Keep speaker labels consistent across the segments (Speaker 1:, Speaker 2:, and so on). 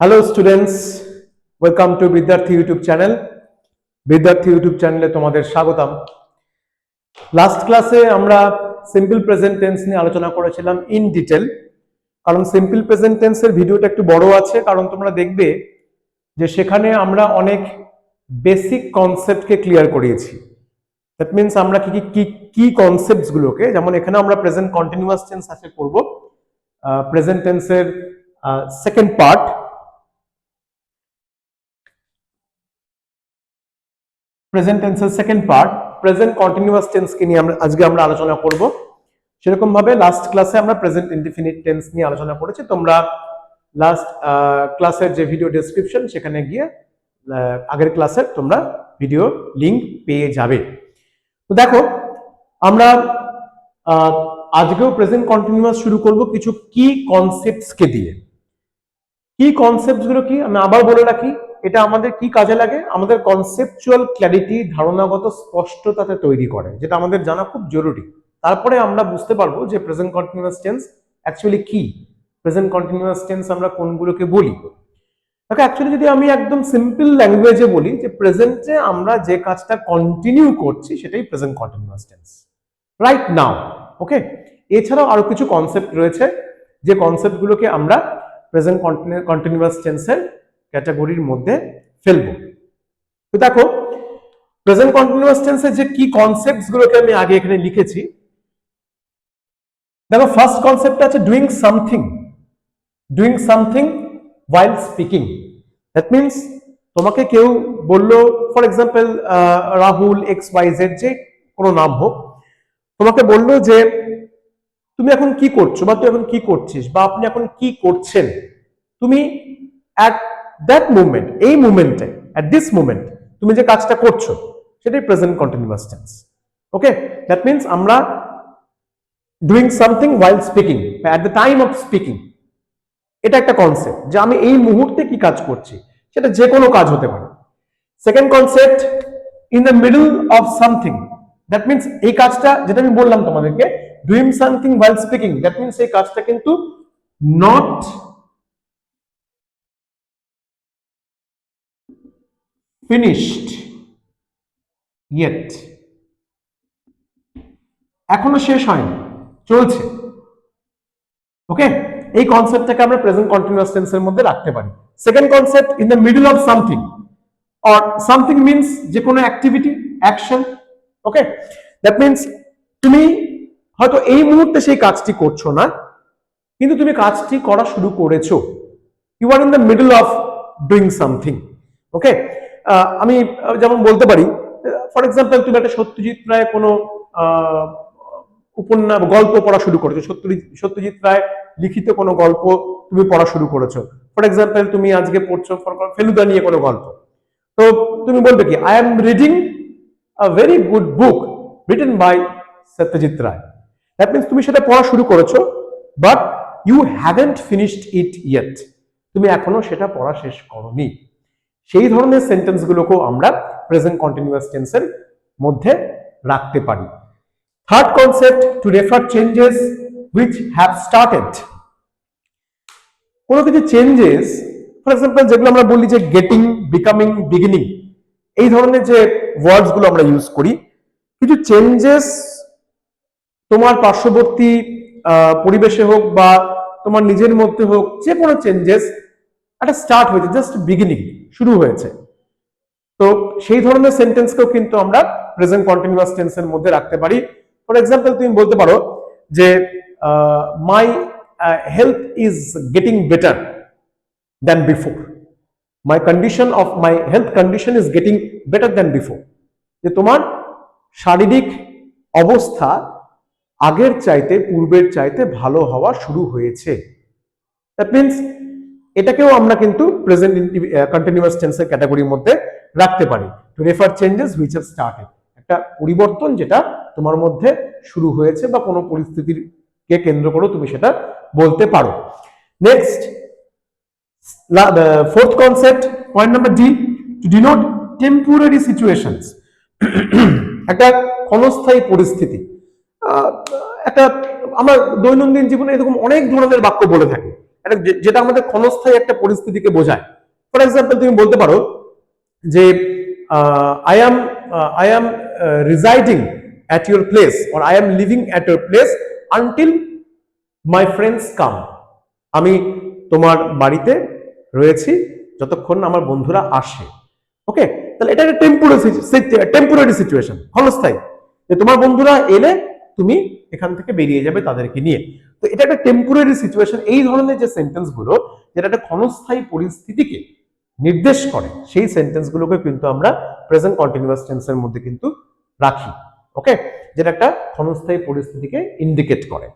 Speaker 1: Hello students, welcome to Vidyarthi YouTube channel. Vidyarthi YouTube চ্যানেলে তোমাদের স্বাগতম। লাস্ট ক্লাসে আমরা সিম্পল প্রেজেন্ট টেন্স নিয়ে আলোচনা করেছিলাম ইন ডিটেল। কারণ সিম্পল প্রেজেন্ট টেন্সের ভিডিওটা একটু বড় আছে, কারণ তোমরা দেখবে যে সেখানে আমরা অনেক বেসিক কনসেপ্টকে ক্লিয়ার করিয়েছি। দ্যাট মিনস আমরা কি কনসেপ্টস গুলোকে, যেমন এখানে আমরা প্রেজেন্ট কন্টিনিউয়াস টেন্স আছে করব, প্রেজেন্ট টেন্সের সেকেন্ড পার্ট, প্রেজেন্ট টেন্সের second part present continuous tense কে নিয়ে আজকে আমরা আলোচনা করব। সেরকম ভাবে লাস্ট ক্লাসে আমরা প্রেজেন্ট ইনডিফিনিট টেন্স নিয়ে আলোচনা করেছি। তোমরা লাস্ট ক্লাসের যে ভিডিও ডেসক্রিপশন সেখানে গিয়ে আগের ক্লাসের তোমরা ভিডিও লিংক পেয়ে যাবে। তো দেখো, আমরা আজকেও প্রেজেন্ট কন্টিনিউয়াস শুরু করব কিছু কি কনসেপ্টস কে দিয়ে। কি কনসেপ্টস গুলো কি আমি আবার বলে রাখি, এটা আমাদের কি কাজে লাগে? আমাদের কনসেপচুয়াল ক্ল্যারিটি, ধারণাগত স্পষ্টতাতে তৈরি করে, যেটা আমাদের জানা খুব জরুরি। তারপরে আমরা বুঝতে পারবো যে প্রেজেন্ট কন্টিনিউয়াস টেন্স অ্যাকচুয়ালি কি, প্রেজেন্ট কন্টিনিউয়াস টেন্স আমরা কোনগুলোকে বলি। দেখো, অ্যাকচুয়ালি যদি আমি একদম সিম্পল ল্যাঙ্গুয়েজে বলি যে প্রেজেন্টে আমরা যে কাজটা কন্টিনিউ করছি সেটাই present continuous tense, right now. Okay, এছাড়াও আরো কিছু কনসেপ্ট রয়েছে যে কনসেপ্টগুলোকে আমরা প্রেজেন্ট কন্টিনিউয়াস টেন্সের ক্যাটাগরির মধ্যে ফেলবো। তো দেখো, প্রেজেন্ট কন্টিনিউয়াস টেন্সের যে কি কনসেপ্টস গুলোকে আমি আগে এখানে লিখেছি। দেখো, ফার্স্ট কনসেপ্ট আছে doing something, doing something while speaking. That means তোমাকে কেউ বললো, ফর এক্সাম্পল রাহুল XYZ, যে কোনো নাম হোক, তোমাকে বললো যে তুমি এখন কি করছো, বা তুই এখন কি করছিস, বা আপনি এখন কি করছেন। তুমি অ্যাট দ্যাট মুভমেন্ট, এই মুভমেন্টে, অ্যাট দিস মুভমেন্ট তুমি যে কাজটা করছো সেটাই present continuous tense. Okay, that means আমরা doing something while speaking, at the time of speaking, এটা একটা কনসেপ্ট যে আমি এই মুহূর্তে কি কাজ করছি, সেটা যে কোনো কাজ হতে পারে। Second concept, in the middle of something. That means এই কাজটা, যেটা আমি বললাম তোমাদেরকে, doing something while speaking, that means এই কাজটা কিন্তু নট ফিনিশড ইয়েট, এখনো শেষ হয়নি, চলছে। ওকে, এই কনসেপ্টটাকে আমরা প্রেজেন্ট কন্টিনিউয়াস টেন্সের মধ্যে রাখতে পারি। Second concept, in the middle of something, or something means যে কোনো activity, action. Okay, that means তুমি হয়তো এই মুহূর্তে সেই কাজটি করছো না, কিন্তু তুমি কাজটি করা শুরু করেছো। You are in the middle of doing something. Okay, আমি যেমন বলতে পারি, ফর এক্সাম্পল তুমি একটা সত্যজিৎ রায় কোনো উপন্যাস, গল্প পড়া শুরু করেছো, সত্যজিৎ রায় লিখিত কোনো গল্প তুমি পড়া শুরু করেছো। ফর এক্সাম্পল তুমি আজকে পড়ছো ফেলুদা নিয়ে কোনো গল্প, তো তুমি বলবে কি, I am reading a very good book written by Satyajit Ray. That means তুমি সেটা পড়া শুরু করেছো, but you haven't finished it yet, তুমি এখনো সেটা পড়া শেষ করোনি। সেই ধরনের সেন্টেন্স গুলোকেও আমরা প্রেজেন্ট কন্টিনিউয়াস টেন্সের মধ্যে রাখতে পারি। Third concept, two refer changes which have started. কোনো কিছু চেঞ্জেস, ফর এক্সাম্পল যেগুলো আমরা বলি যে গেটিং, বিকামিং, বিগিনিং, এই ধরনের যে ওয়ার্ডস গুলো আমরা ইউজ করি, কিছু চেঞ্জেস তোমার পার্শ্ববর্তী পরিবেশে হোক বা তোমার নিজের মধ্যে হোক, যে কোনো চেঞ্জেস একটা স্টার্ট হয়েছে, জাস্ট বিগিনিং, শুরু হয়েছে। তো সেই ধরনের সেন্টেন্সকেও কিন্তু আমরা প্রেজেন্ট কন্টিনিউয়াস টেন্সের মধ্যে রাখতে পারি। ফর এক্সাম্পল তুমি বলতে পারো যে my health is getting better than before, my condition of my health condition is getting better than before, যে তোমার শারীরিক অবস্থা আগের চাইতে, পূর্বের চাইতে ভালো হওয়া শুরু হয়েছে। দ্যাট মিনস এটাকেও আমরা কিন্তু প্রেজেন্ট কন্টিনিউয়াস টেন্সের ক্যাটাগরির মধ্যে রাখতে পারি। Two refer changes which have started, একটা পরিবর্তন যেটা তোমার মধ্যে শুরু হয়েছে বা কোনো পরিস্থিতির কে কেন্দ্র করে তুমি সেটা বলতে পারো। Next, fourth concept, point number D, to denote temporary situations. একটা ক্ষণস্থায়ী পরিস্থিতি, একটা আমরা দৈনন্দিন জীবনে এরকম অনেক ধরনের বাক্য বলে থাকি। যেটা আমাদের ক্ষণস্থায়ী একটা পরিস্থিতিকে বোঝায়। ফর এক্সাম্পল তুমি বলতে পারো যে I am residing at your place or I am living at your place until my friends come. আমি তোমার বাড়িতে রয়েছি যতক্ষণ আমার বন্ধুরা আসে। ওকে, তাহলে এটা একটা টেম্পোরারি সিচুয়েশন, ক্ষণস্থায়ী, যে তোমার বন্ধুরা এলে তুমি এখান থেকে বেরিয়ে যাবে তাদেরকে নিয়ে। তো এটা একটা টেম্পোরারি সিচুয়েশন। এই ধরনের যে সেন্টেন্স গুলো যেটা একটা ক্ষণস্থায়ী পরিস্থিতিকে নির্দেশ করে, সেই সেন্টেন্স গুলোকে কিন্তু আমরা প্রেজেন্ট কন্টিনিউয়াস টেন্সের মধ্যে কিন্তু রাখি। ওকে, যেটা একটা ক্ষণস্থায়ী পরিস্থিতিকে ইন্ডিকেট করে।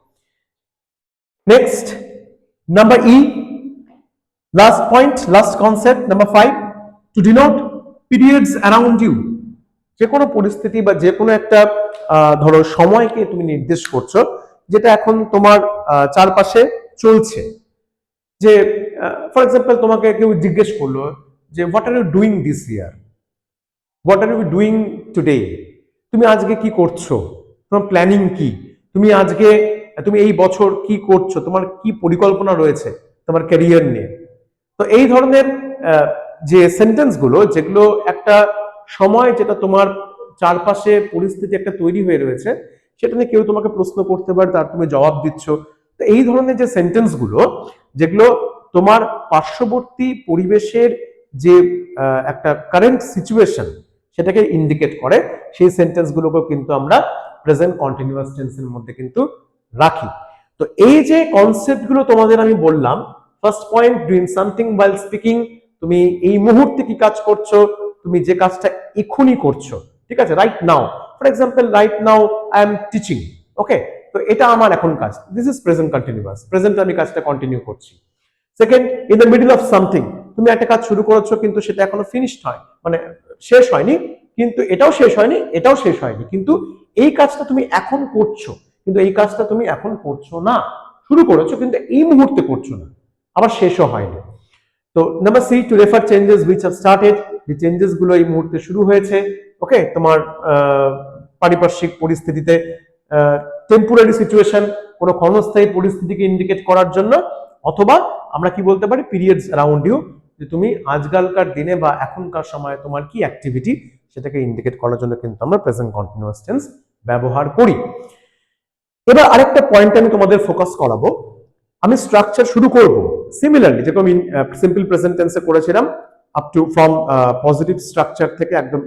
Speaker 1: Next, number E, last point, last concept, number 5, to denote periods around you. যে কোনো পরিস্থিতি বা যে কোনো একটা ধরো সময়কে তুমি নির্দেশ করছো যেটা এখন তোমার চারপাশে চলছে। যে ফর এক্সাম্পল তোমাকে কেউ জিজ্ঞেস করলো যে what are you doing this year, what are you doing today, তুমি আজকে কি করছো, তোমার প্ল্যানিং কি, তুমি এই বছর কি করছো, তোমার কি পরিকল্পনা রয়েছে তোমার ক্যারিয়ার নিয়ে। তো এই ধরনের যে সেন্টেন্স গুলো যেগুলো একটা সময় যেটা তোমার চারপাশে পরিস্থিতি একটা তৈরি হয়ে রয়েছে সেটা নিয়ে কেউ তোমাকে প্রশ্ন করতে পারে, তার তুমি জবাব দিচ্ছ। তো এই ধরনের যে সেন্টেন্স গুলো যেগুলো তোমার পার্শ্ববর্তী পরিবেশের যে একটা কারেন্ট সিচুয়েশন সেটাকে ইন্ডিকেট করে, সেই সেন্টেন্স গুলোকেও কিন্তু আমরা প্রেজেন্ট কন্টিনিউয়াস টেন্সের মধ্যে কিন্তু রাখি। তো এই যে কনসেপ্ট গুলো তোমাদের আমি বললাম, ফার্স্ট পয়েন্ট, ডুইং সামথিং ওয়াইল স্পিকিং, তুমি এই মুহূর্তে কি কাজ করছো, তুমি যে কাজটা এখনই করছো, ঠিক আছে, right now. For example, right now I am teaching. Okay, তো এটা আমার এখন কাজ, this is present continuous, present আমি কাজটা কন্টিনিউ করছি। Second, in the middle of something, তুমি একটা কাজ শুরু করেছো কিন্তু সেটা এখনো ফিনিশড হয়, মানে শেষ হয়নি, কিন্তু এটাও শেষ হয়নি, এটাও শেষ হয়নি, কিন্তু এই কাজটা তুমি এখন করছো, কিন্তু এই কাজটা তুমি এখন করছো না, শুরু করেছো কিন্তু এই মুহূর্তে করছো না, আবার শেষও হয়নি। তো number C, to refer changes which have started, যে চেঞ্জেস গুলো এই মুহূর্তে শুরু হয়েছে। ওকে, তোমার পারিপার্শ্বিক পরিস্থিতিতে, টেম্পোরারি সিচুয়েশন, কোনো ক্ষণস্থায়ী পরিস্থিতিকে ইন্ডিকেট করার জন্য, অথবা আমরা কি বলতে পারি পিরিয়ডস অ্যারাউন্ড ইউ, যে তুমি আজকালকার দিনে বা এখনকার সময়ে তোমার কি অ্যাক্টিভিটি সেটাকে ইন্ডিকেট করার জন্য কিন্তু আমরা প্রেজেন্ট কন্টিনিউয়াস টেন্স ব্যবহার করি। এবার আরেকটা পয়েন্ট আমি তোমাদের ফোকাস করাবো। আমি স্ট্রাকচার শুরু করব সিমিলারলি যেরকম সিম্পল প্রেজেন্ট টেন্সে করেছিলাম, up to from positive structure থেকে একদম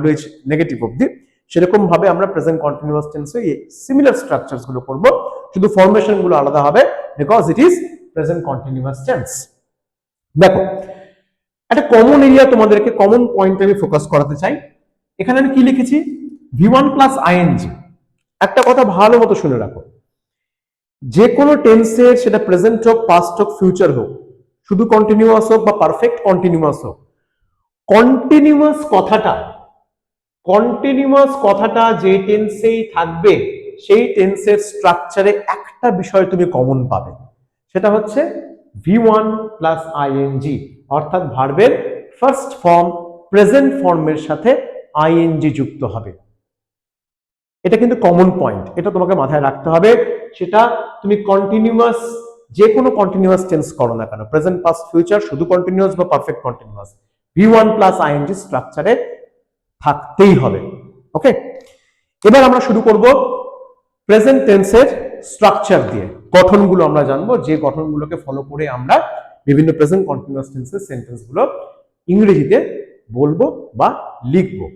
Speaker 1: WH নেগেটিভ অবধি, সেরকম ভাবে আমরা প্রেজেন্ট কন্টিনিউয়াস টেন্সে এই সিমিলার স্ট্রাকচারস গুলো করব, শুধু ফরমেশন গুলো আলাদা হবে, because it is present continuous tense. দেখো, একটা কমন এরিয়া তোমাদেরকে, কমন পয়েন্ট আমি ফোকাস করাতে চাই। এখানে আমি কি লিখেছি, V1 প্লাস আইএনজি। একটা কথা ভালো মতো শুনে রাখো, যে কোনো টেন্সের, সেটা প্রেজেন্ট হোক, পাস্ট হোক, ফিউচার হোক, শুধু কন্টিনিউয়াস হোক বা পারফেক্ট কন্টিনিউয়াস হোক, কন্টিনিউয়াস কথাটা কন্টিনিউয়াস কথাটা যে টেন্সেই থাকবে সেই টেন্সের স্ট্রাকচারে একটা বিষয় তুমি কমন পাবে, সেটা হচ্ছে V1 প্লাস আইএনজি, অর্থাৎ ভার্বের ফার্স্ট ফর্ম প্রেজেন্ট ফর্মের সাথে আইএনজি যুক্ত হবে। এটা কিন্তু কমন পয়েন্ট, এটা তোমাকে মাথায় রাখতে হবে। সেটা তুমি কন্টিনিউয়াস, যে কোনো কন্টিনিউয়াস টেন্স করো না কেন, প্রেজেন্ট, পাস্ট, ফিউচার, শুধু কন্টিনিউয়াস বা perfect continuous, V1 plus ING স্ট্রাকচারে থাকতেই হবে। ওকে, এবার আমরা শুরু করব প্রেজেন্ট টেন্সের স্ট্রাকচার দিয়ে। গঠনগুলো আমরা জানবো, যে গঠনগুলোকে ফলো করে আমরা বিভিন্ন প্রেজেন্ট কন্টিনিউয়াস টেন্সের সেন্টেন্স গুলো ইংরেজিতে বলবো বা লিখবো।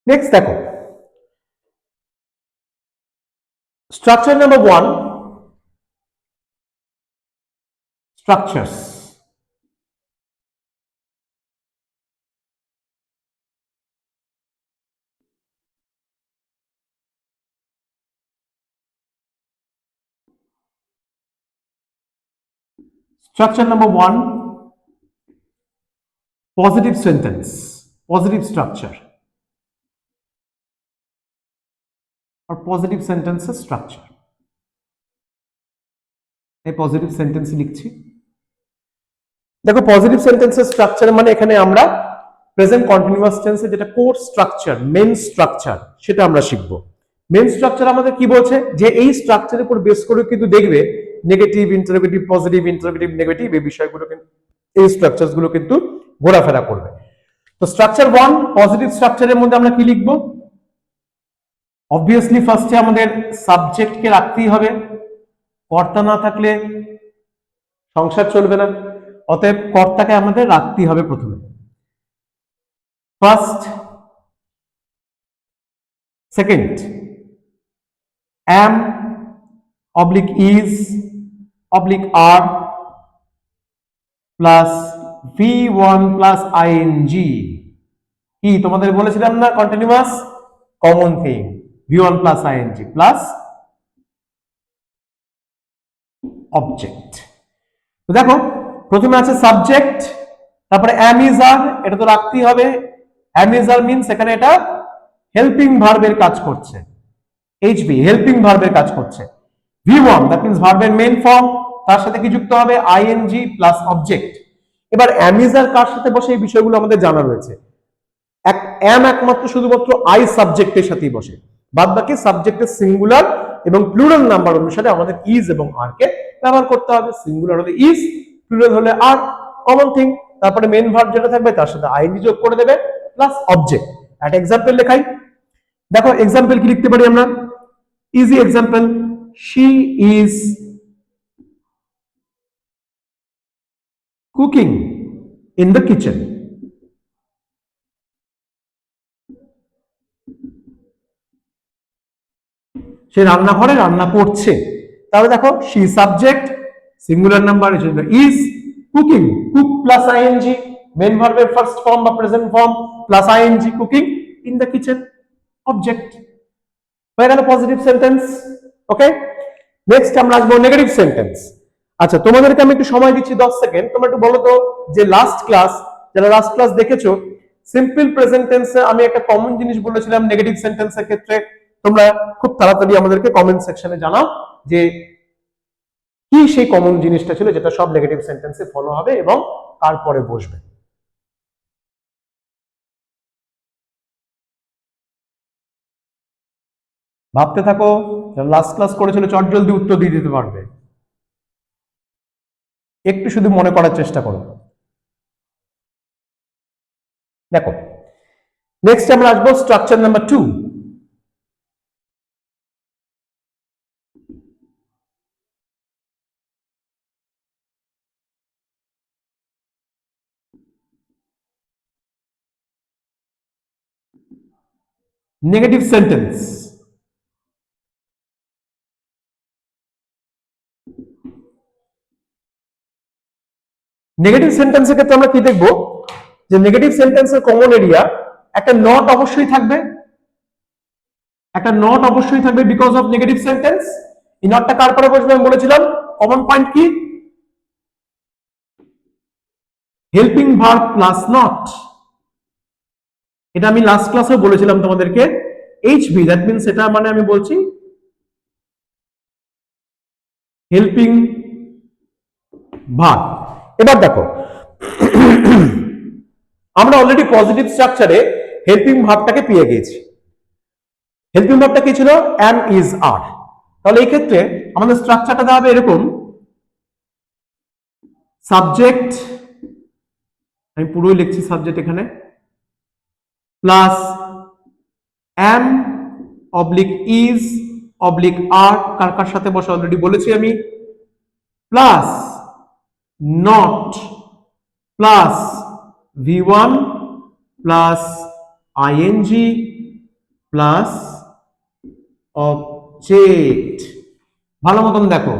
Speaker 1: নেক্সট দেখো, structure number 1, structures. Structure number 1, positive sentence, positive structure or positive sentences structure. এই পজিটিভ সেন্টেন্স লিখছি। দেখো পজিটিভ সেন্টেন্সের স্ট্রাকচার মানে এখানে আমরা প্রেজেন্ট কন্টিনিউয়াস টেন্সে যেটা কোর স্ট্রাকচার, মেইন স্ট্রাকচার সেটা আমরা শিখবো। মেইন স্ট্রাকচার আমাদের কি বলছে যে এই স্ট্রাকচারের উপর বেস করে কিন্তু দেখবে negative, interrogative, positive, interrogative, negative এই বিষয়গুলো কিন্তু এই স্ট্রাকচারস গুলো কিন্তু ঘোরাফেরা করবে। তো স্ট্রাকচার 1 পজিটিভ স্ট্রাকচারের মধ্যে আমরা কি লিখবো? অবভিয়াসলি ফার্স্টে আমাদের সাবজেক্টকে রাখতেই হবে, কর্তা না থাকলে সংসার চলবে না, অতএব কর্তাকে আমাদের রাখতেই হবে প্রথমে। First, second, am oblique is oblique are plus v1 plus ing কি তোমাদের বলেছিলাম না continuous common thing v1 plus ing plus object. তো দেখো প্রথমে আছে সাবজেক্ট, তারপরে am is are, এটা তো রাখতেই হবে। am is are মিন্স এখানে এটা হেল্পিং ভার্বের কাজ করছে, HB হেল্পিং ভার্বের কাজ করছে। V1 দ্যাট মিন্স ভার্বের মেইন ফর্ম, তার সাথে কি যুক্ত হবে ing প্লাস অবজেক্ট। এবার am is are কার সাথে বসে এই বিষয়গুলো আমাদের জানা রয়েছে। am একমাত্র শুধুমাত্র I সাবজেক্টের সাথেই বসে, বাদ বাকি সাবজেক্টের সিঙ্গুলার এবং প্লুরাল নাম্বার অনুসারে আমাদের is এবং are কে ব্যবহার করতে হবে। সিঙ্গুলার হলে is, প্লুরাল হলে are, কমন থিং। তারপরে মেইন ভার্ব যেটা থাকবে তার সাথে ing যোগ করে দেবে প্লাস অবজেক্ট। একটা এক্সাম্পল লেখাই, দেখো এক্সাম্পল কি লিখতে পারি আমরা? Easy example, she is cooking in the kitchen. সে রান্নাঘরে রান্না করছে। তাহলে দেখো she subject, singular number is, cooking, cook plus ing, main ভার্বের ফার্স্ট ফর্ম বা present form plus ing, cooking in the kitchen, object. হয়ে গেল পজিটিভ সেন্টেন্স। ওকে, next আমরা আসবো নেগেটিভ সেন্টেন্স। আচ্ছা তোমাদেরকে আমি একটু সময় দিচ্ছি 10 সেকেন্ড, তোমরা একটু বলো তো যে লাস্ট ক্লাস, যারা লাস্ট ক্লাস দেখেছো, সিম্পল প্রেজেন্ট টেন্সে আমি একটা কমন জিনিস বলেছিলাম নেগেটিভ সেন্টেন্সের ক্ষেত্রে। তোমরা খুব তাড়াতাড়ি আমাদেরকে কমেন্ট সেকশনে জানাও যে কি সেই কমন জিনিসটা ছিল যেটা সব নেগেটিভ সেন্টেন্সে ফলো হবে এবং তারপরে বসবে। ভাবতে থাকো, লাস্ট ক্লাস করেছিল চট জলদি উত্তর দিয়ে দিতে পারবে, একটু শুধু মনে করার চেষ্টা করো। দেখো নেক্সট আমরা আসবো structure number 2। Negative sentence. Negative সেন্টেন্সের ক্ষেত্রে আমরা কি দেখবো যে নেগেটিভ সেন্টেন্সের কমন এরিয়া একটা নট অবশ্যই থাকবে, একটা নট অবশ্যই থাকবে বিকজ অফ নেগেটিভ সেন্টেন্স। এই নটটা কার পরে বসবে আমি বলেছিলাম, কমন পয়েন্ট কি হেল্পিং ভার্ব প্লাস নট। এটা আমি লাস্ট ক্লাসেও বলেছিলাম তোমাদেরকে, HB দ্যাট মিন্স এটা মানে আমি বলছি হেল্পিং ভার্ব। এবার দেখো আমরা অলরেডি পজিটিভ স্ট্রাকচারে হেল্পিং ভার্বটাকে পেয়ে গিয়েছি। হেল্পিং ভার্বটা কি ছিল? am is are। তাহলে এই ক্ষেত্রে আমাদের স্ট্রাকচারটা দেওয়া হবে এরকম, সাবজেক্ট, আমি পুরোই লিখছি সাবজেক্ট এখানে, plus am oblique is oblique are, কার কার সাথে বসে অলরেডি বলেছি আমি, plus not plus v1 plus ing plus object. ভালো মতন দেখো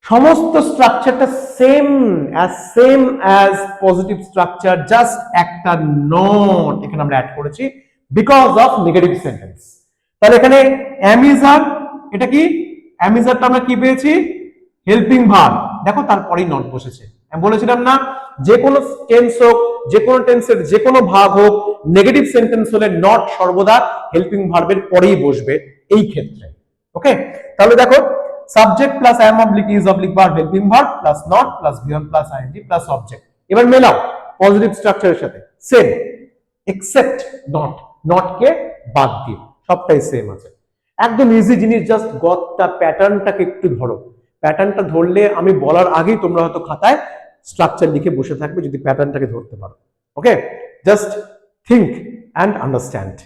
Speaker 1: সমস্ত স্ট্রাকচারটা same as positive structure, just একটা নট এখানে আমরা অ্যাড করেছি বিকজ অফ নেগেটিভ সেন্টেন্স। তাহলে এখানে am is are, এটা কি am is are টা আমরা কি পেয়েছি হেল্পিং ভার্ব, দেখো তারপরেই নট বসেছে। আমি বলেছিলাম না যে কোনো টেন্স হোক, যে কোনো টেন্সের যে কোনো ভাগ হোক, নেগেটিভ সেন্টেন্স হলে নট সর্বদা হেল্পিং ভার্বের পরেই বসবে এই ক্ষেত্রে। ওকে, তাহলে দেখো subject plus am oblique is oblique verb helping verb plus not plus V1 plus ing plus object. এবার মেলাও পজিটিভ স্ট্রাকচারের সাথে, সেম এক্সেপ্ট নট, নট কে বাদ দিয়ে সবটাই সেম আছে। একদম ইজি জিনিস, জাস্ট গতটা প্যাটার্নটাকে একটু ধরো। প্যাটার্নটা ধরলে আমি বলার আগেই তোমরা হয়তো খাতায় স্ট্রাকচার লিখে বসে থাকবে যদি প্যাটার্নটাকে ধরতে পারো। ওকে, জাস্ট থিঙ্ক অ্যান্ড আন্ডারস্ট্যান্ড।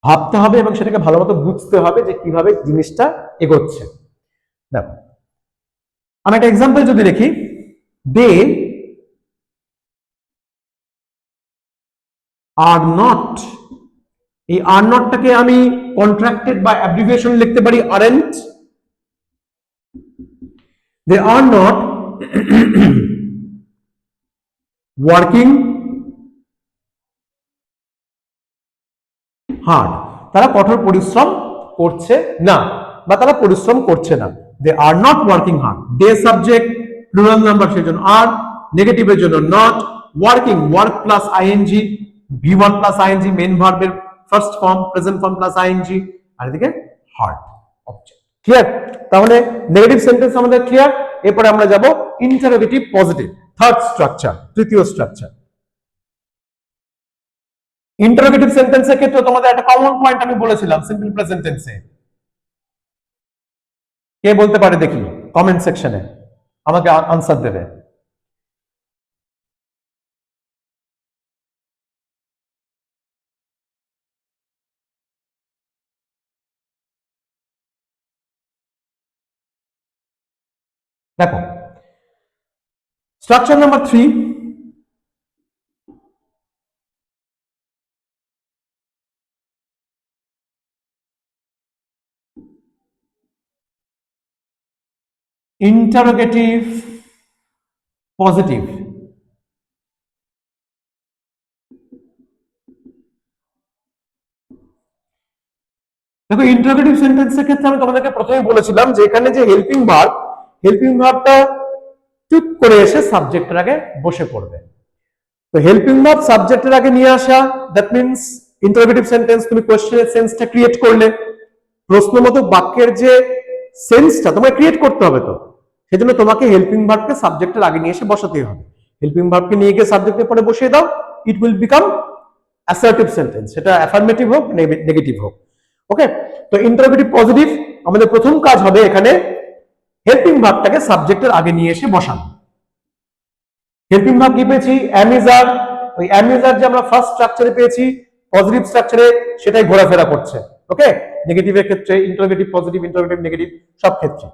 Speaker 1: ভাবতে হবে এবং সেটাকে ভালো মতো বুঝতে হবে যে কিভাবে জিনিসটা এগোচ্ছে। দেখো আমি একটা এক্সাম্পল যদি দেখি, দে আর নট, এই আর নটটাকে আমি কন্ট্রাক্টেড বা অ্যাব্রিভিয়েশন লিখতে পারি আরএন্ট। দে আর নট ওয়ার্কিং হার্ড, তারা কঠোর পরিশ্রম করছে না বা তারা পরিশ্রম করছে না। They are not working hard, they subject plural number সেজন্য আর, নেগেটিভের জন্য not, working work plus ING, V1 plus ING main ভার্বের first form present form plus ING, আর এদিকে হার্ড অবজেক্ট। ক্লিয়ার? তাহলে নেগেটিভ সেন্টেন্স আমাদের ক্লিয়ার। এরপরে আমরা যাব ইন্টারোগেটিভ পজিটিভ, থার্ড স্ট্রাকচার, তৃতীয় স্ট্রাকচার। ইন্টারোগেটিভ সেন্টেন্সের ক্ষেত্রে তোমাদের একটা কমন পয়েন্ট আমি বলেছিলাম সিম্পল প্রেজেন্ট টেন্সে। কে বলতে পারে দেখি কমেন্ট সেকশনে, আমাকে আনসার দেবে। দেখো স্ট্রাকচার নাম্বার 3, ইন্টারোগেটিভ পজিটিভ। দেখো ইন্টারোগেটিভ সেন্টেন্সের ক্ষেত্রে আমি তোমাদেরকে প্রথমেই বলেছিলাম যে এখানে যে হেল্পিং ভার্বটা টুক করে এসে সাবজেক্টের আগে বসে পড়বে। তো হেল্পিং ভার্ব সাবজেক্টের আগে নিয়ে আসা, দ্যাট মিন্স ইন্টারোগেটিভ সেন্টেন্স তুমি কোশ্চেনের সেন্সটা ক্রিয়েট করলে, প্রশ্নবোধক বাক্যের যে সেন্সটা তোমাকে ক্রিয়েট করতে হবে, তো সেজন্য তোমাকে হেল্পিং ভার্বকে সাবজেক্টের আগে নিয়ে এসে বসাতেই হবে। হেল্পিং ভার্বকে নিয়ে গিয়ে সাবজেক্টের পরে বসিয়ে দাও, it will become assertive sentence, সেটা অ্যাফার্মেটিভ হোক নেগেটিভ হোক। ওকে, তো ইন্টারোগেটিভ পজিটিভ আমাদের প্রথম কাজ হবে এখানে হেল্পিং ভার্বটাকে সাবজেক্টের আগে নিয়ে এসে বসানো। হেল্পিং ভার্ব কি পেয়েছি? অ্যামিজার। ওই অ্যামিজার যে আমরা ফার্স্ট স্ট্রাকচারে পেয়েছি পজিটিভ স্ট্রাকচারে, সেটাই ঘোরাফেরা করছে। ওকে, নেগেটিভের ক্ষেত্রে ইন্টারোগেটিভ পজিটিভ, ইন্টারোগেটিভ নেগেটিভ সব ক্ষেত্রে।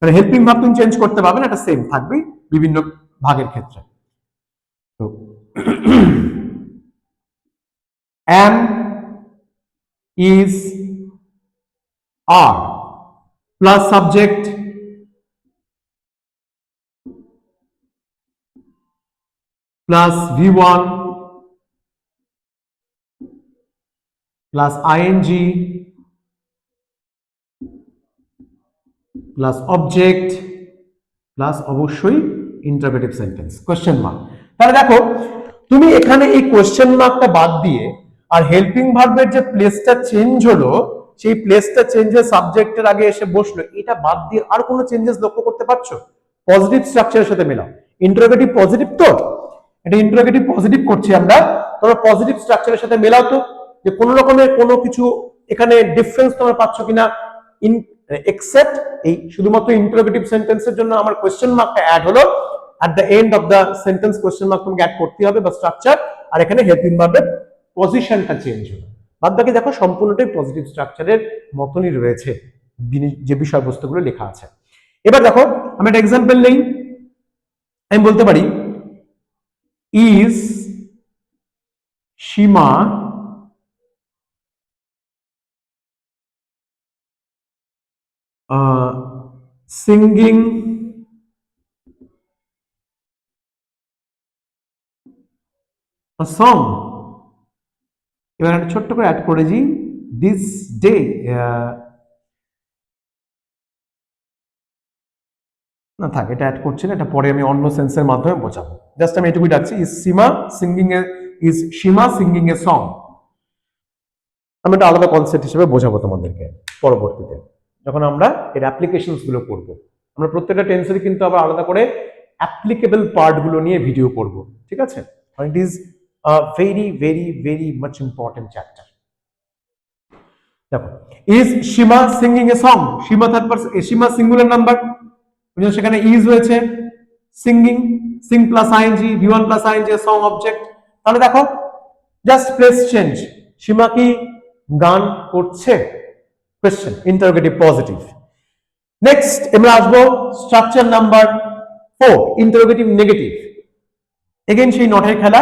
Speaker 1: মানে হেল্পিং ভার্ব তুমি চেঞ্জ করতে পারবে না, এটা সেম থাকবে বিভিন্ন ভাগের ক্ষেত্রে। তো am, is, are plus subject plus V1 plus ing plus object plus অবশ্যই ইন্টারোগেটিভ সেন্টেন্স কোশ্চেন মার্ক। তাহলে দেখো তুমি এখানে এই কোশ্চেন মার্কটা বাদ দিয়ে আর হেল্পিং ভার্বের যে প্লেসটা চেঞ্জ হলো, সেই প্লেসটা চেঞ্জ হয়ে সাবজেক্টের আগে এসে বসলো, এটা বাদ দিয়ে আর কোনো চেঞ্জেস লক্ষ্য করতে পারছো? পজিটিভ স্ট্রাকচারের সাথে মেলাও। ইন্টারোগেটিভ পজিটিভ, তো এটা ইন্টারোগেটিভ পজিটিভ করছি আমরা, তোমরা পজিটিভ স্ট্রাকচারের সাথে মেলাও তো, যে কোনো রকমের কোনো কিছু এখানে ডিফারেন্স তোমরা পাচ্ছ কিনা। এক্সেপ্ট এই শুধুমাত্র ইন্টারোগেটিভ সেন্টেন্সের জন্য আমার কোশ্চেন মার্কটা অ্যাড হলো, at the end of the sentence question mark তোমাকে অ্যাড করতে হবে বা স্ট্রাকচার, আর এখানে হেল্পিং ভার্বের পজিশনটা চেঞ্জ হলো। বাদ বাকি দেখো সম্পূর্ণটাই পজিটিভ স্ট্রাকচারের মতনই রয়েছে যে বিষয়বস্তুগুলো লেখা আছে। এবার দেখো আমি একটা এক্সাম্পল নেই, আমি বলতে পারি is Seema singing a song। এবার একটা ছোট্ট করে অ্যাড করেছি দিস ডে, না থাক, এটা অ্যাড করছি না, এটা পরে আমি অন্য সেন্সের মাধ্যমে বোঝাবো। জাস্ট আমি এটুকুই ডাকছি, is Seema singing a song. আমি একটা আলাদা কনসেপ্ট হিসেবে বোঝাবো তোমাদেরকে পরবর্তীতে যখন আমরা এর অ্যাপ্লিকেশনস গুলো করব। আমরা প্রত্যেকটা টেন্সের কিন্তু আবার আলাদা করে অ্যাপ্লিকেবল পার্ট গুলো নিয়ে ভিডিও করব, ঠিক আছে? It is a very very very much important chapter. দেখো, is Seema singing a song, Seema third person, Seema singular number, সেখানে ইজ হয়েছে, singing, sing plus ING, V plus ING, song object. তাহলে দেখো জাস্ট প্লেস চেঞ্জ, সীমা কি গান করছে? Question, interrogative positive. নেক্সট আমরা আসবো structure number 4, interrogative negative. Again সেই নটের খেলা,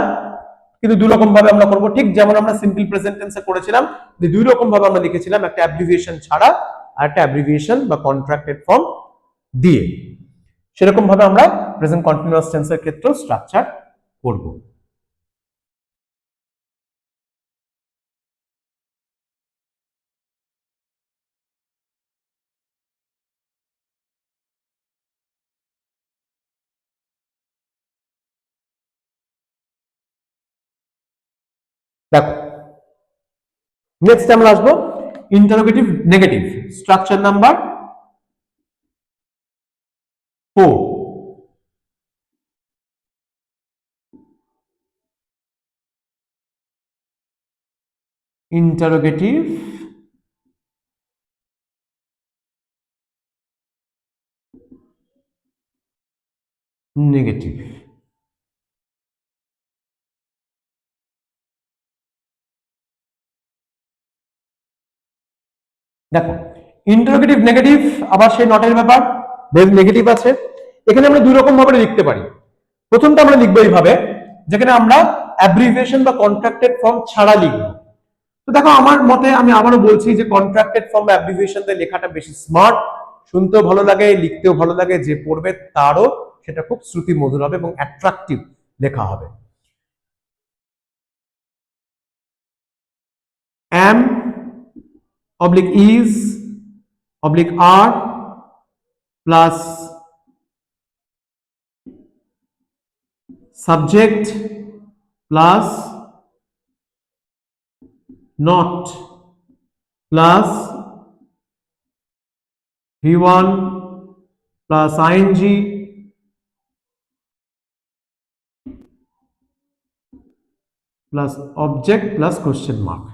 Speaker 1: কিন্তু দুই রকম ভাবে আমরা করব, ঠিক যেমন আমরা সিম্পল প্রেজেন্ট টেন্সে করেছিলাম, যে দুই রকম ভাবে আমরা লিখেছিলাম, একটা অ্যাব্রিভিয়েশন ছাড়া আর একটা অ্যাব্রিভিয়েশন বা কন্ট্রাক্টেড ফর্ম দিয়ে। সেরকম ভাবে আমরা প্রেজেন্ট কন্টিনিউয়াস টেন্সের ক্ষেত্রেও স্ট্রাকচার করব। দেখো, নেক্সট আমরা আসবো interrogative negative, structure number 4, interrogative negative. দেখো, ইন্টারোগেটিভ নেগেটিভ আবার সেই নটের ব্যাপার, বেশ নেগেটিভ আছে। এখানে আমরা দুই রকম ভাবে লিখতে পারি। প্রথমটা আমরা লিখবো এইভাবে, যেখানে আমরা অ্যাব্রিভিয়েশন বা কন্ট্রাক্টেড ফর্ম ছাড়া লিখবো। তো দেখো, আমার মতে আমি আবারও বলছি যে কন্ট্রাক্টেড ফর্ম বা অ্যাব্রিভিয়েশন দিয়ে লেখাটা বেশি স্মার্ট, শুনতেও ভালো লাগে, লিখতেও ভালো লাগে, যে পড়বে তারও সেটা খুব শ্রুতি মধুর হবে এবং অ্যাট্রাকটিভ লেখা হবে। am oblique is oblique are plus subject plus not plus v1 plus ing plus object plus question mark।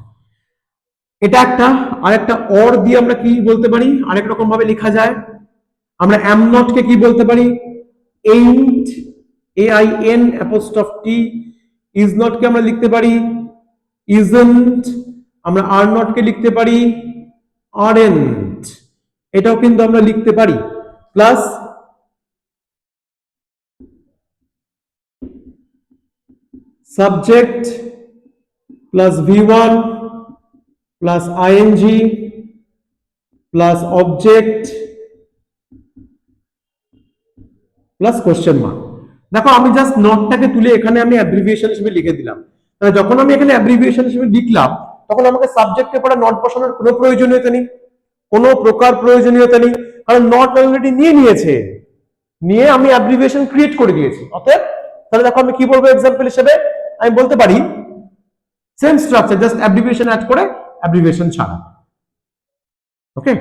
Speaker 1: এটা একটা। আরেকটা অর দিয়ে আমরা কি বলতে পারি, আরেক রকম ভাবে লেখা যায়। আমরা am not কে কি বলতে পারি, ain't, ain apostrophe t। is not কে আমরা লিখতে পারি isn't। আমরা are not কে লিখতে পারি aren't। এটাও কিন্তু আমরা লিখতে পারি। Plus subject plus v1 plus ing plus object plus question mark. দেখো, আমি জাস্ট নটটাকে তুলে এখানে আমি অ্যাব্রিভিয়েশন হিসেবে লিখে দিলাম। তাহলে যখন আমি এখানে অ্যাব্রিভিয়েশন হিসেবে লিখলাম, তখন আমাকে সাবজেক্টে পড়া নট বসানোর কোনো প্রয়োজনীয়তা নেই, কোনো প্রকার প্রয়োজনীয়তা নেই, কারণ নট অলরেডি নিয়েছে, নিয়ে আমি অ্যাব্রিভিয়েশন ক্রিয়েট করে দিয়েছি। অতএব তাহলে দেখো আমি কি বলবো এক্সাম্পল হিসেবে, আমি বলতে পারি same structure, just abbreviation add করে অ্যাব্রিভিয়েশন ছাড়া। ওকে,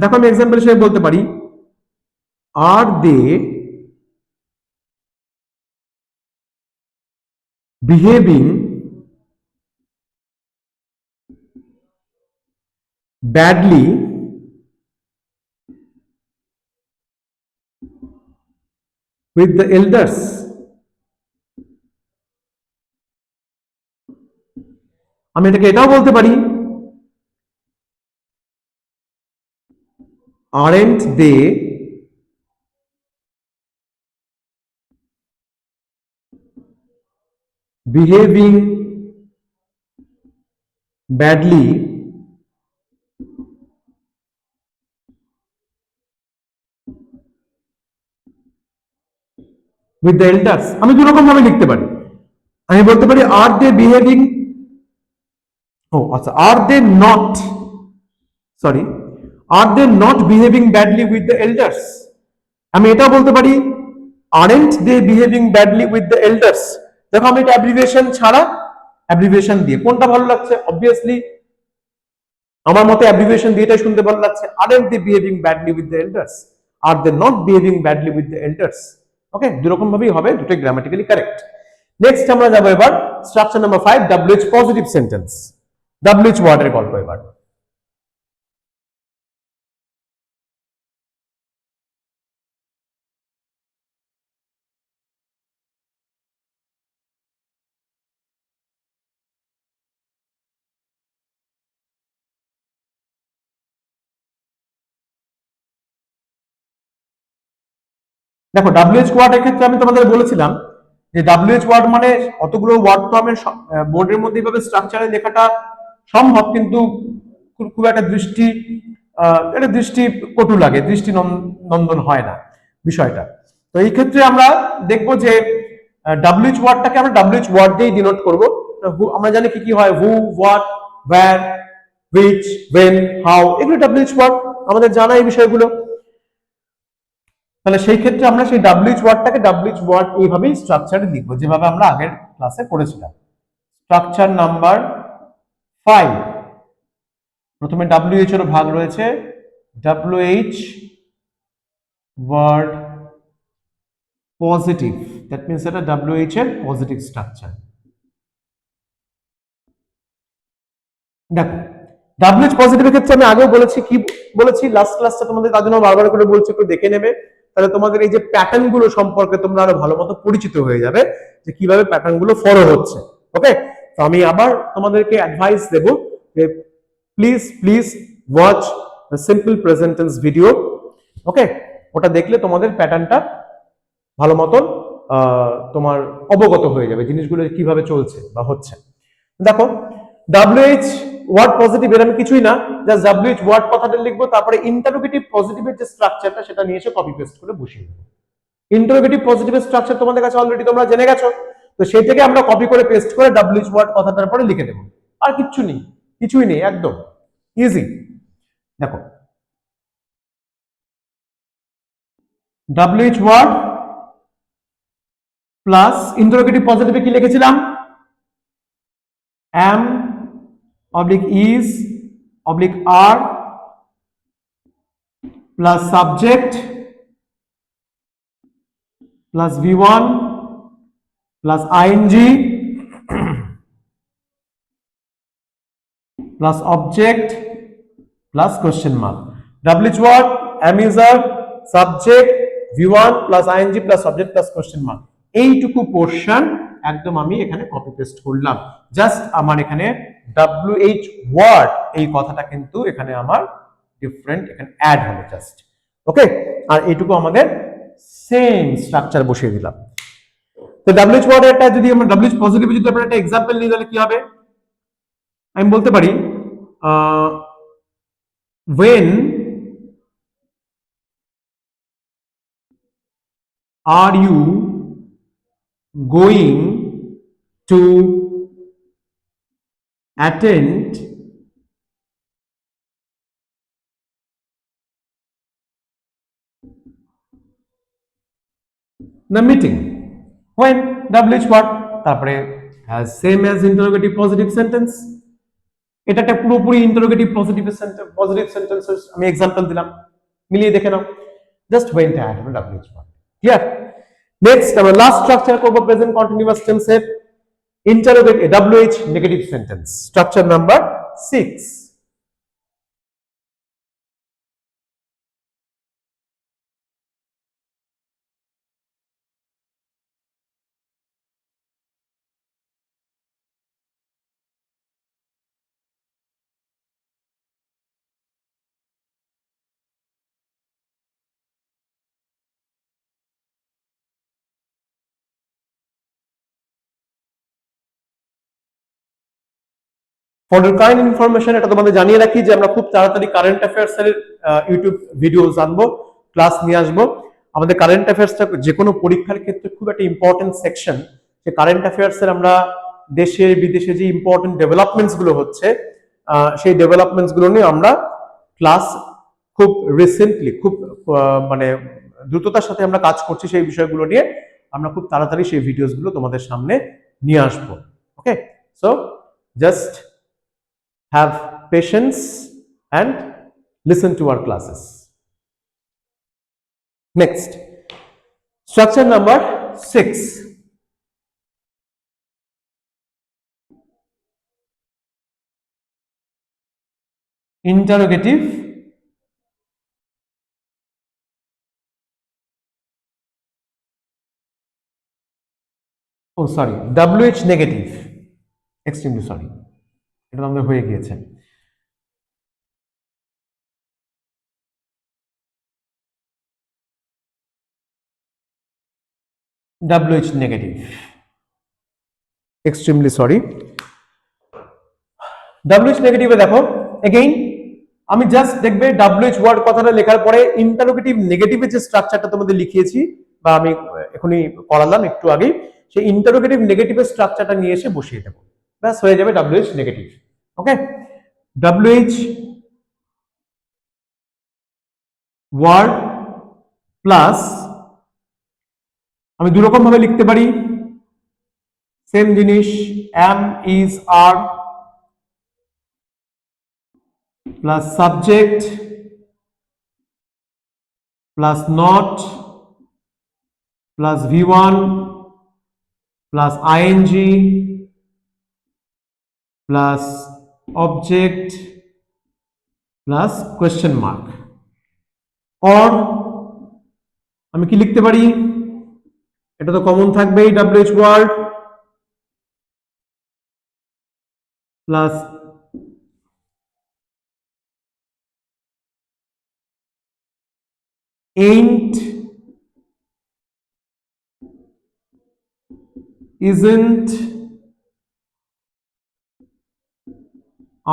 Speaker 1: দেখো আমি এক্সাম্পল হিসেবে বলতে পারি আর দে behaving badly with the elders। আমি এটাকে এটাও বলতে পারি aren't they behaving badly with the elders। আমি দু রকম ভাবে লিখতে পারি। আমি বলতে পারি আর দে বিহেভিং, আচ্ছা, are they not, sorry, are they not behaving badly with the elders. আমি এটাও বলতে পারি aren't they behaving badly with the elders? দেখো আমি এটা অ্যাব্রিভিয়েশন ছাড়া অ্যাব্রিভিয়েশন দিয়ে কোনটা ভালো লাগছে? অবভিয়াসলি আমার মতে অ্যাব্রিভিয়েশন দিয়ে এটাই শুনতে ভালো লাগছে। aren't they behaving badly with the elders? are they not behaving badly with the elders? ওকে, দুরকম ভাবেই হবে, দুটোই গ্রামাটিক্যালি কারেক্ট। নেক্সট আমরা যাব এবার structure number 5, WH positive sentence. WH ওয়ার্ডের গল্প এবার। দেখো WH ওয়ার্ডের ক্ষেত্রে আমি তোমাদের বলেছিলাম যে WH ওয়ার্ড মানে অতগুলো ওয়ার্ড তো আমি বোর্ডের মধ্যে এইভাবে স্ট্রাকচারে লেখাটা সম্ভব, কিন্তু খুব একটা দৃষ্টি কটু লাগে, দৃষ্টি নন্দন হয় না বিষয়টা। তো এই ক্ষেত্রে আমরা দেখব যে WH ওয়ার্ডটাকে আমরা WH ওয়ার্ড দিয়েই ডিনোট করব। আমরা জানি কি কি হয়, who, what, where, which, when, how, এগুলো WH ওয়ার্ড, আমাদের জানা এই বিষয়গুলো। তাহলে সেই ক্ষেত্রে আমরা সেই WH ওয়ার্ডটাকে WH ওয়ার্ড এইভাবেই স্ট্রাকচারে লিখবো, যেভাবে আমরা আগের ক্লাসে করেছিলাম। স্ট্রাকচার নাম্বার 5, প্রথমে WH এর ভাগ রয়েছে, WH word positive, that means এটা WH এর পজিটিভ স্ট্রাকচার। দেখো WH পজিটিভের ক্ষেত্রে আমি আগেও বলেছি, কি বলেছি লাস্ট ক্লাসটা তোমাদের, তার জন্য বারবার করে বলছি, একটু দেখে নেবে, তাহলে তোমাদের এই যে প্যাটার্ন গুলো সম্পর্কে তোমরা আরো ভালো মতো পরিচিত হয়ে যাবে যে কিভাবে প্যাটার্ন গুলো ফলো হচ্ছে। ওকে, তো আমি আবার তোমাদেরকে অ্যাডভাইস দেব যে please watch the simple present tense video. Okay, ওটা দেখলে তোমাদের প্যাটার্নটা ভালো মতন তোমার অবগত হয়ে যাবে, জিনিসগুলো কিভাবে চলছে বা হচ্ছে। দেখো WH ওয়ার্ড পজিটিভ এর আমি কিছুই না, জাস্ট WH ওয়ার্ড কথাটা লিখবো, তারপরে ইন্টারোগেটিভ পজিটিভের যে স্ট্রাকচারটা সেটা নিয়ে এসে কপি পেস্ট করে বসিয়ে দেবো। ইন্টারোগেটিভ পজিটিভের স্ট্রাকচার তোমাদের কাছে অলরেডি তোমরা জেনে গেছো, তো সেই থেকে আমরা কপি করে পেস্ট করে WH ওয়ার্ড কথাটার পরে লিখে দেবো, আর কিছুই নেই, একদম ইজি। দেখো WH ওয়ার্ড প্লাস ইন্টারোগেটিভ পজিটিভে কি লিখেছিলাম, am oblique is oblique are plus subject plus V1 plus ing plus object plus question mark। WH word, am is a subject, V1 plus ing plus subject plus question mark, এইটুকু portion একদম আমি এখানে copy paste করলাম। Just আমার এখানে WH word এই কথাটা কিন্তু এখানে আমার ডিফারেন্ট এখানে অ্যাড হলো জাস্ট। ওকে, আর এইটুকু আমাদের সেম স্ট্রাকচার বসিয়ে দিলাম। তো WH ওয়ার্ড একটা যদি আমরা WH পজিটিভ যদি আমরা একটা एग्जांपल নিই তাহলে কি হবে, আমি বলতে পারি when are you going to attend the meeting? when WH word, তারপরে same as interrogative positive sentence, এটা একটা পুরোপুরি ইন্টারোগেটিভ পজিটিভ সেন্টেন্সেস আমি एग्जांपल দিলাম, মিলিয়ে দেখে নাও, জাস্ট when টা অ্যাড হবে WH word। ক্লিয়ার? নেক্সট আমরা লাস্ট স্ট্রাকচার করব প্রেজেন্ট কন্টিনিউয়াস টেন্সের interrogative WH negative sentence, structure number 6। For your kind information, এটা তোমাদের জানিয়ে রাখি যে আমরা খুব তাড়াতাড়ি কারেন্ট অ্যাফেয়ার্স এর ইউটিউব ভিডিওস আনবো, ক্লাস নিয়ে আসবো। আমাদের কারেন্ট অ্যাফেয়ার্সটা যে কোনো পরীক্ষার ক্ষেত্রে খুব একটা ইম্পর্টেন্ট সেকশন। যে কারেন্ট অ্যাফেয়ার্স এর আমরা দেশে বিদেশে যে ইম্পর্টেন্ট ডেভেলপমেন্টস গুলো হচ্ছে সেই ডেভেলপমেন্টস গুলো নিয়ে আমরা ক্লাস খুব রিসেন্টলি, খুব মানে দ্রুততার সাথে আমরা কাজ করছি সেই বিষয়গুলো নিয়ে আমরা খুব তাড়াতাড়ি সেই ভিডিওসগুলো তোমাদের সামনে নিয়ে আসবো। Okay, so just have patience and listen to our classes. Next, structure number 6, interrogative WH negative, extremely sorry, এটা আমাদের হয়ে গিয়েছে। WH negative, extremely sorry. WH নেগেটিভে দেখো এগেইন আমি জাস্ট দেখবে WH ওয়ার্ড কথাটা লেখার পরে ইন্টারোগেটিভ নেগেটিভের যে স্ট্রাকচারটা তোমাদের লিখিয়েছি বা আমি এখনই করালাম একটু আগেই, সেই ইন্টারোগেটিভ নেগেটিভের স্ট্রাকচারটা নিয়ে এসে বসিয়ে দেবো, ব্যাস হয়ে যাবে WH নেগেটিভ। ওকে, WH ওয়ার্ড প্লাস আমি দুরকম ভাবে লিখতে পারি, সেম জিনিস, am, is, are plus subject plus not plus V1 plus ing plus object plus question mark. Or আমি কি লিখতে পারি, এটা তো কমন থাকবেই, WH word plus ain't, isn't,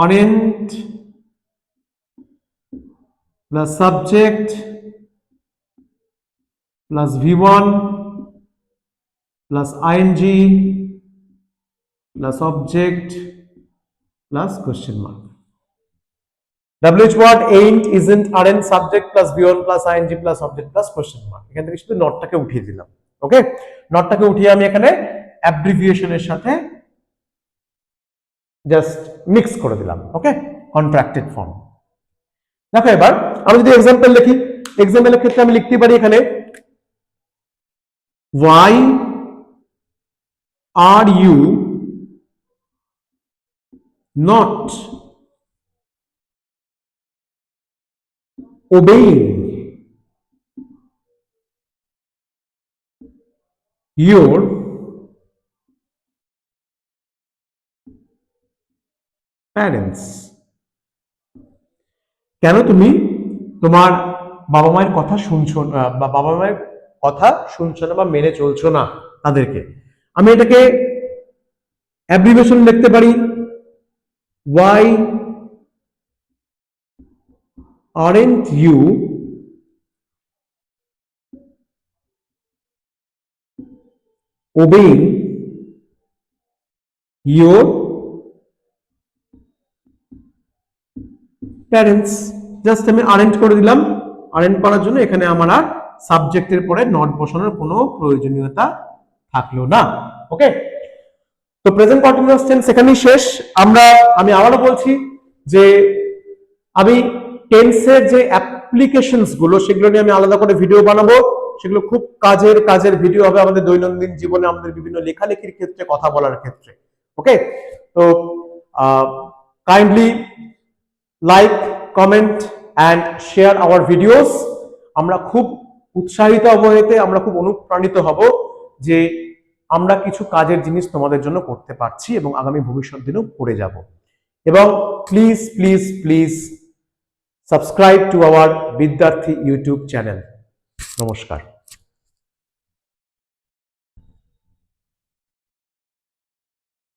Speaker 1: aren't plus subject plus V1 plus ing plus object plus question mark। WH word ain't, isn't, aren't, subject plus V1 plus ing plus object plus question mark। এখান থেকে শুধু নটটাকে উঠিয়ে দিলাম। ওকে, নটটাকে উঠিয়ে আমি এখানে অ্যাব্রিভিয়েশনের সাথে just mix করে দিলাম। ওকে, কন্ট্রাক্টেড ফর্ম। দেখো এবার আমি যদি এক্সাম্পল লিখি, এক্সাম্পলের ক্ষেত্রে আমি লিখতে পারি এখানে why are you not obeying your parents? কেন তুমি তোমার বাবা মায়ের কথা শুনছো না, বা বাবা মায়ের কথা শুনছো না বা মেনে চলছো না তাদেরকে? আমি এটাকে অ্যাব্রিভিয়েশন লিখতে পারি, why aren't you obeying your parents? Just আমি আরেন্ট করে দিলাম। আরেন্ট করার জন্য এখানে আমার আর সাবজেক্টের পরে নট বসানোর কোনো প্রয়োজনীয়তা থাকলো না। ওকে, তো প্রেজেন্ট কন্টিনিউয়াস টেন্স এখানেই শেষ। আমি আবারও বলছি যে আমি টেন্সের যে অ্যাপ্লিকেশনস গুলো সেগুলো নিয়ে আমি আলাদা করে ভিডিও বানাবো, সেগুলো খুব কাজের ভিডিও হবে আমাদের দৈনন্দিন জীবনে, আমাদের বিভিন্ন লেখালেখির ক্ষেত্রে, কথা বলার ক্ষেত্রে। ওকে, তো kindly like, comment and share our videos. আমরা খুব উৎসাহিত হব এতে, আমরা খুব অনুপ্রাণিত হব যে আমরা কিছু কাজের জিনিস তোমাদের জন্য করতে পারছি এবং আগামী ভবিষ্যৎ দিনেও করে যাব। এবং please please please subscribe to our Vidyarthi YouTube channel. নমস্কার।